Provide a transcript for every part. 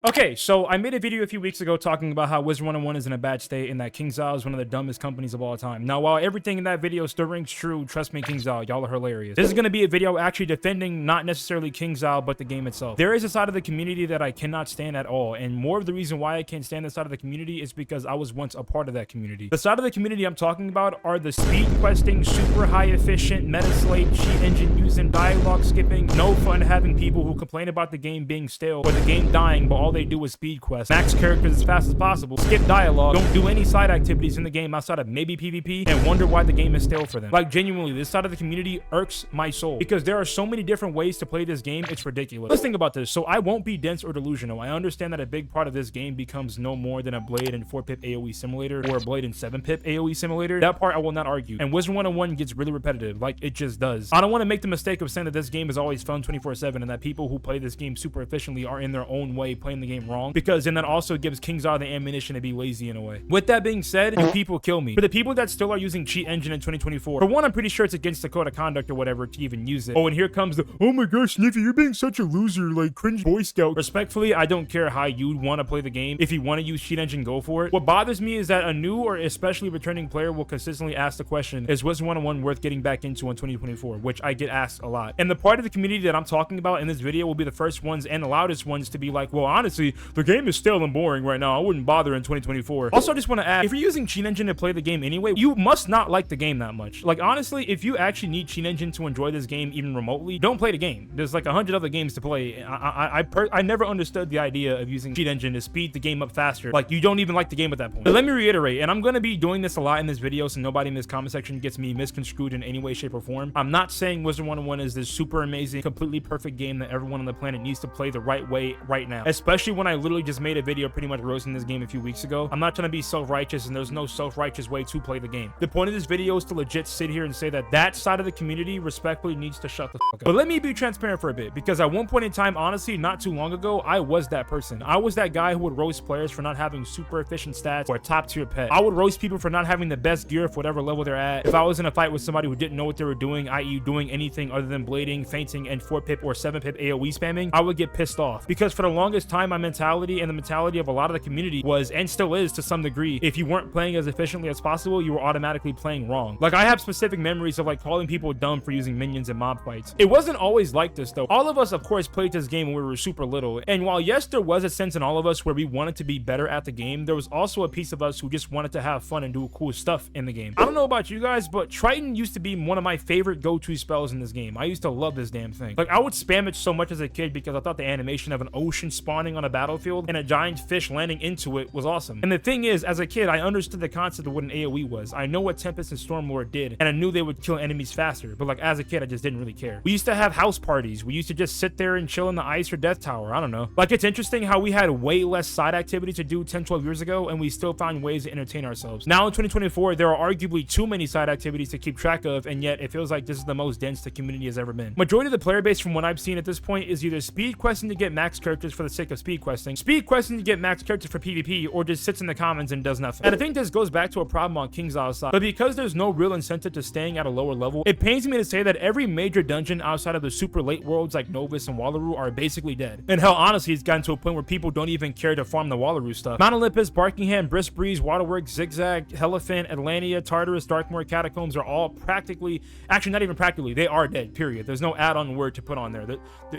Okay, so I made a video a few weeks ago talking about how Wizard101 is in a bad state and that KingsIsle is one of the dumbest companies of all time. Now, while everything in that video still rings true, trust me, KingsIsle, y'all are hilarious. This is going to be a video actually defending not necessarily KingsIsle, but the game itself. There is a side of the community that I cannot stand at all, and more of the reason why I can't stand this side of the community is because I was once a part of that community. The side of the community I'm talking about are the speed questing, super high efficient, meta slate, cheat engine using, dialogue skipping, no fun having people who complain about the game being stale or the game dying, but all they do is speed quest, max characters as fast as possible, skip dialogue, don't do any side activities in the game outside of maybe PvP, and wonder why the game is stale for them. Like, genuinely, this side of the community irks my soul because there are so many different ways to play this game, it's ridiculous. Let's think about this. So I won't be dense or delusional. I understand that a big part of this game becomes no more than a Blade and 4-pip AoE simulator or a Blade and 7-pip AoE simulator. That part I will not argue. And Wizard101 gets really repetitive, like it just does. I don't want to make the mistake of saying that this game is always fun 24/7 and that people who play this game super efficiently are in their own way playing the game wrong, because then that also gives KingsIsle the ammunition to be lazy in a way. With that being said, people kill me. For the people that still are using cheat engine in 2024, for one, I'm pretty sure it's against the code of conduct or whatever to even use it. Oh, and here comes the, oh my gosh, Sniffy, you're being such a loser, like cringe Boy Scout. Respectfully, I don't care how you'd want to play the game. If you want to use cheat engine, go for it. What bothers me is that a new or especially returning player will consistently ask the question, is Wizard101 worth getting back into in 2024? Which I get asked a lot. And the part of the community that I'm talking about in this video will be the first ones and the loudest ones to be like, well, honestly, the game is stale and boring right now. I wouldn't bother in 2024. Also, I just want to add, if you're using cheat engine to play the game anyway, you must not like the game that much. Like, honestly, if you actually need cheat engine to enjoy this game even remotely, don't play the game. There's like 100 other games to play. I never understood the idea of using cheat engine to speed the game up faster. Like, you don't even like the game at that point. But let me reiterate, and I'm going to be doing this a lot in this video so nobody in this comment section gets me misconstrued in any way, shape, or form. I'm not saying Wizard101 is this super amazing, completely perfect game that everyone on the planet needs to play the right way right now. Especially when I literally just made a video pretty much roasting this game a few weeks ago. I'm not trying to be self-righteous, and there's no self-righteous way to play the game. The point of this video is to legit sit here and say that that side of the community respectfully needs to shut the fuck up. But let me be transparent for a bit, because at one point in time, honestly, not too long ago, I was that person. I was that guy who would roast players for not having super efficient stats or a top tier pet. I would roast people for not having the best gear for whatever level they're at. If I was in a fight with somebody who didn't know what they were doing, i.e. doing anything other than blading, fainting, and 4-pip or 7-pip AoE spamming, I would get pissed off. Because for the longest time, my mentality and the mentality of a lot of the community was, and still is to some degree, if you weren't playing as efficiently as possible, you were automatically playing wrong. Like, I have specific memories of like calling people dumb for using minions in mob fights. It wasn't always like this though. All of us, of course, played this game when we were super little, and while yes, there was a sense in all of us where we wanted to be better at the game, there was also a piece of us who just wanted to have fun and do cool stuff in the game. I don't know about you guys, but Triton used to be one of my favorite go-to spells in this game. I used to love this damn thing. Like, I would spam it so much as a kid because I thought the animation of an ocean spawning on a battlefield and a giant fish landing into it was awesome. And the thing is, as a kid, I understood the concept of what an AoE was. I know what Tempest and Stormlord did, and I knew they would kill enemies faster, but like as a kid, I just didn't really care. We used to have house parties. We used to just sit there and chill in the ice or death tower. I don't know. Like, it's interesting how we had way less side activity to do 10-12 years ago, and we still found ways to entertain ourselves. Now in 2024, there are arguably too many side activities to keep track of, and yet it feels like this is the most dense the community has ever been. Majority of the player base from what I've seen at this point is either speed questing to get max characters for the sake of speed questing to get max characters for PvP, or just sits in the commons and does nothing. And I think this goes back to a problem on KingsIsle's side, but because there's no real incentive to staying at a lower level, it pains me to say that every major dungeon outside of the super late worlds like Novus and Wallaroo are basically dead. And hell, honestly, it's gotten to a point where people don't even care to farm the Wallaroo stuff. Mount Olympus, Barkingham, Brisk Breeze, Waterworks, Zigzag, Elephant, Atlantia, Tartarus, Darkmoor, Catacombs are all practically, actually not even practically, they are dead, period. There's no add-on word to put on there.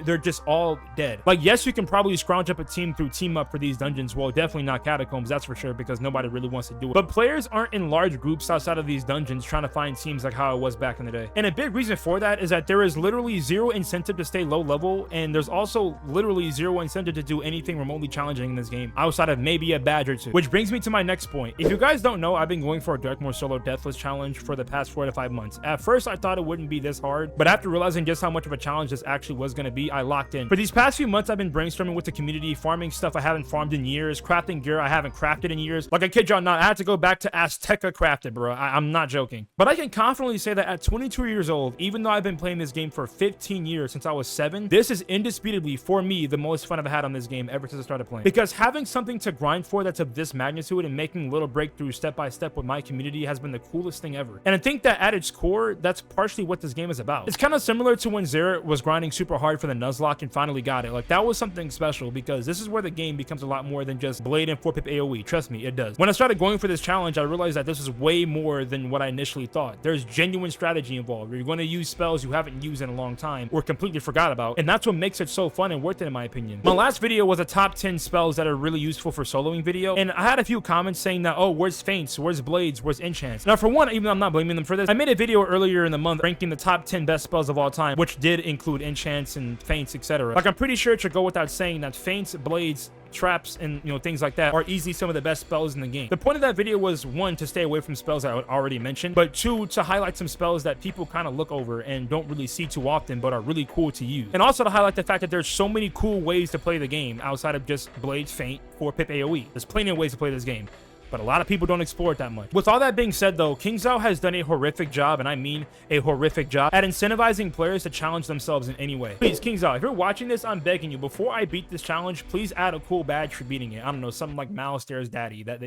They're just all dead. Like, yes, you can probably scrounge up a team through Team Up for these dungeons. Well, definitely not Catacombs, that's for sure, because nobody really wants to do it. But players aren't in large groups outside of these dungeons trying to find teams like how it was back in the day. And a big reason for that is that there is literally zero incentive to stay low level, and there's also literally zero incentive to do anything remotely challenging in this game outside of maybe a badge or two. Which brings me to my next point. If you guys don't know, I've been going for a Darkmoor solo deathless challenge for the past 4 to 5 months. At first, I thought it wouldn't be this hard, but after realizing just how much of a challenge this actually was going to be, I locked in. For these past few months, I've been brainstorming with the community, farming stuff I haven't farmed in years, crafting gear I haven't crafted in years. Like, I kid y'all not, I had to go back to Azteca crafted, bro. I'm not joking. But I can confidently say that at 22 years old, even though I've been playing this game for 15 years since I was 7, this is indisputably, for me, the most fun I've had on this game ever since I started playing. Because having something to grind for that's of this magnitude and making little breakthroughs step by step with my community has been the coolest thing ever. And I think that at its core, that's partially what this game is about. It's kind of similar to when Xerath was grinding super hard for the Nuzlocke and finally got it. Like, that was something special because because this is where the game becomes a lot more than just blade and 4-pip AoE. Trust me, it does. When I started going for this challenge, I realized that this is way more than what I initially thought. There's genuine strategy involved. You're going to use spells you haven't used in a long time or completely forgot about, and that's what makes it so fun and worth it in my opinion. My last video was a top 10 spells that are really useful for soloing video, and I had a few comments saying that, oh, where's feints, where's blades, where's enchants? Now for one, even though I'm not blaming them for this, I made a video earlier in the month ranking the top 10 best spells of all time, which did include enchants and feints, etc. Like, I'm pretty sure it should go without saying that feints, blades, traps, and things like that are easily some of the best spells in the game. The point of that video was, one, to stay away from spells I already mentioned, but two, to highlight some spells that people kind of look over and don't really see too often but are really cool to use, and also to highlight the fact that there's so many cool ways to play the game outside of just blades, feint, 4-pip AoE. There's plenty of ways to play this game, but a lot of people don't explore it that much. With all that being said though, KingsZhao has done a horrific job, and I mean a horrific job, at incentivizing players to challenge themselves in any way. Please, KingsZhao, if you're watching this, I'm begging you, before I beat this challenge, please add a cool badge for beating it. I don't know, something like Malastaire's daddy. That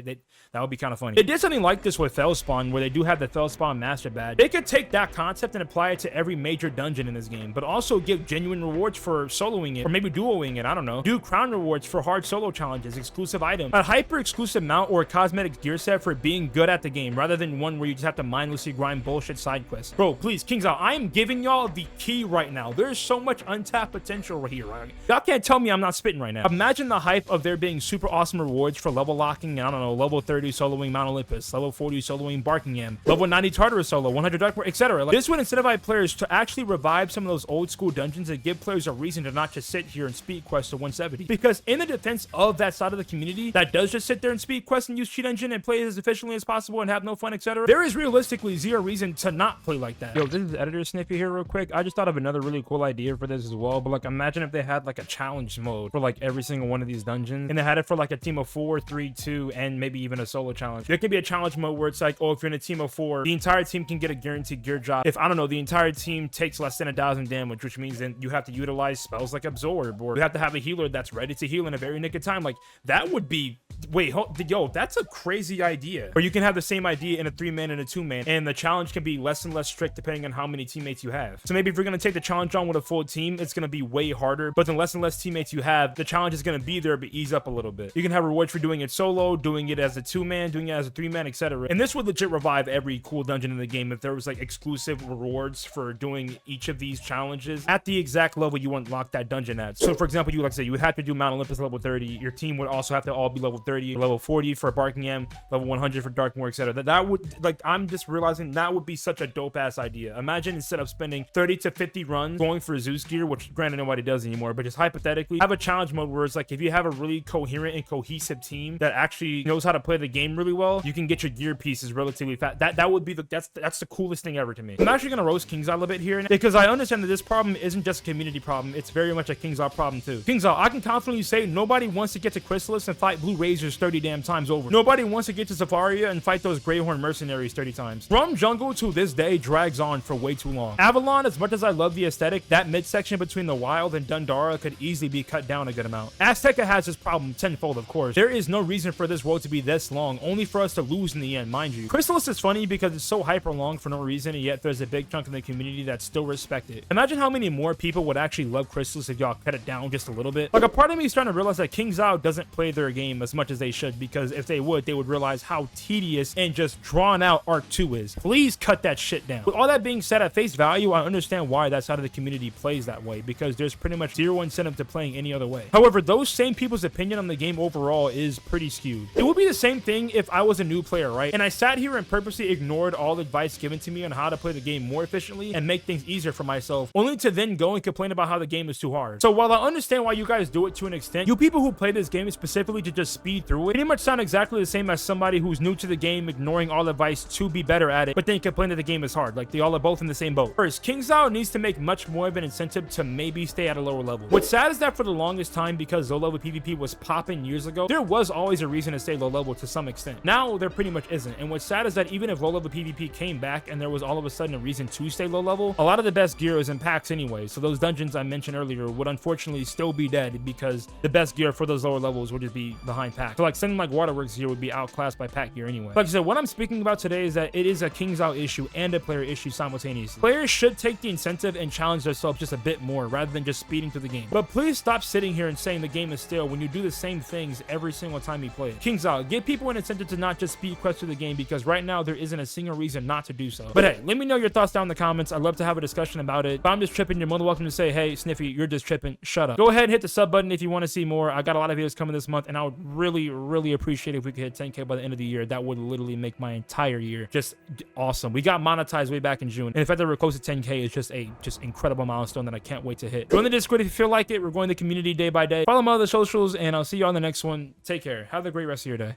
would be kind of funny. They did something like this with Fellspawn, where they do have the Fellspawn master badge. They could take that concept and apply it to every major dungeon in this game, but also give genuine rewards for soloing it, or maybe duoing it, I don't know. Do crown rewards for hard solo challenges, exclusive items, a hyper exclusive mount or a cosmetic gear set for being good at the game, rather than one where you just have to mindlessly grind bullshit side quests. Bro, please, KingsZhao, I am giving y'all the key right now. There's so much untapped potential right here. Y'all can't tell me I'm not spitting right now. Imagine the hype of there being super awesome rewards for level locking, I don't know, level 30 soloing Mount Olympus, level 40 soloing Barkingham, level 90 Tartarus solo, 100 Darkmoor, etc. Like, this would incentivize players to actually revive some of those old school dungeons and give players a reason to not just sit here and speed quest to 170. Because in the defense of that side of the community that does just sit there and speed quest and use cheat engine and play as efficiently as possible and have no fun, etc., there is realistically zero reason to not play like that. Yo, this is editor snippy here real quick. I just thought of another really cool idea for this as well, but like, imagine if they had like a challenge mode for like every single one of these dungeons, and they had it for like a team of 4, 3, 2, and maybe even a solo challenge. There could be a challenge mode where it's like, oh, if you're in a team of 4, the entire team can get a guaranteed gear drop if, I don't know, the entire team takes less than 1,000 damage, which means then you have to utilize spells like absorb, or you have to have a healer that's ready to heal in a very nick of time. Like, that would be, wait, yo, that's a crazy idea. Or you can have the same idea in a 3-man and a 2-man, and the challenge can be less and less strict depending on how many teammates you have. So maybe if you're going to take the challenge on with a full team, it's going to be way harder, but the less and less teammates you have, the challenge is going to be there but ease up a little bit. You can have rewards for doing it solo, doing it as a 2-man, doing it as a 3-man, etc. And this would legit revive every cool dungeon in the game if there was like exclusive rewards for doing each of these challenges at the exact level you unlock that dungeon at. So for example, you, like I said, you would have to do Mount Olympus level 30, your team would also have to all be level 30, level 40 for Barkingham, level 100 for Darkmoor, etc. That would, like, I'm just realizing that would be such a dope ass idea. Imagine instead of spending 30 to 50 runs going for Zeus gear, which granted nobody does anymore, but just hypothetically have a challenge mode where it's like, if you have a really coherent and cohesive team that actually knows how to play the game really well, you can get your gear pieces relatively fast. That would be that's the coolest thing ever to me. I'm actually gonna roast KingsZhao a little bit here because I understand that this problem isn't just a community problem, it's very much a KingsZhao problem too. KingsZhao, I can confidently say nobody wants to get to Chrysalis and fight Blue Razors 30 damn times over. Nobody wants to get to Zafaria and fight those Greyhorn mercenaries 30 times. From Jungle to this day drags on for way too long. Avalon, as much as I love the aesthetic, that midsection between the Wild and Dundara could easily be cut down a good amount. Azteca has this problem tenfold, of course. There is no reason for this road to be this long, only for us to lose in the end, mind you. Chrysalis is funny because it's so hyper long for no reason, and yet there's a big chunk of the community that still respect it. Imagine how many more people would actually love Chrysalis if y'all cut it down just a little bit. Like, a part of me is starting to realize that KingsZhao doesn't play their game as much as they should, because if they would realize how tedious and just drawn out Arc 2 is. Please cut that shit down. With all that being said, at face value, I understand why that side of the community plays that way, because there's pretty much zero incentive to playing any other way. However, those same people's opinion on the game overall is pretty skewed. It would be the same thing if I was a new player, right? And I sat here and purposely ignored all advice given to me on how to play the game more efficiently and make things easier for myself, only to then go and complain about how the game is too hard. So while I understand why you guys do it to an extent, you people who play this game specifically to just speed through it pretty much sound exactly the same as somebody who's new to the game, ignoring all advice to be better at it, but then complain that the game is hard. Like, they all are both in the same boat. First, KingsZhao needs to make much more of an incentive to maybe stay at a lower level. What's sad is that for the longest time, because low level PvP was popping years ago, there was always a reason to stay low level to some extent. Now there pretty much isn't. And what's sad is that even if low level PvP came back and there was all of a sudden a reason to stay low level, a lot of the best gear is in packs anyway. So those dungeons I mentioned earlier would unfortunately still be dead, because the best gear for those lower levels would just be behind packs. So like something like Waterworks gear would be outclassed by pack gear anyway. Like I said, what I'm speaking about today is that it is a King's Isle issue and a player issue simultaneously. Players should take the incentive and challenge themselves just a bit more rather than just speeding through the game. But please stop sitting here and saying the game is stale when you do the same things every single time you play it. King's Isle, give people an incentive to not just speed quest through the game, because right now there isn't a single reason not to do so. But hey, let me know your thoughts down in the comments. I'd love to have a discussion about it. If I'm just tripping, you're more than welcome to say, hey, Sniffy, you're just tripping. Shut up. Go ahead and hit the sub button if you want to see more. I got a lot of videos coming this month, and I would really appreciate it if we could hit 10K by the end of the year. That would literally make my entire year just awesome. We got monetized way back in June, and the fact that we're close to 10K is just incredible milestone that I can't wait to hit. Join the Discord if you feel like it. We're going the community day by day. Follow my other socials, and I'll see you on the next one. Take care. Have a great rest of your day.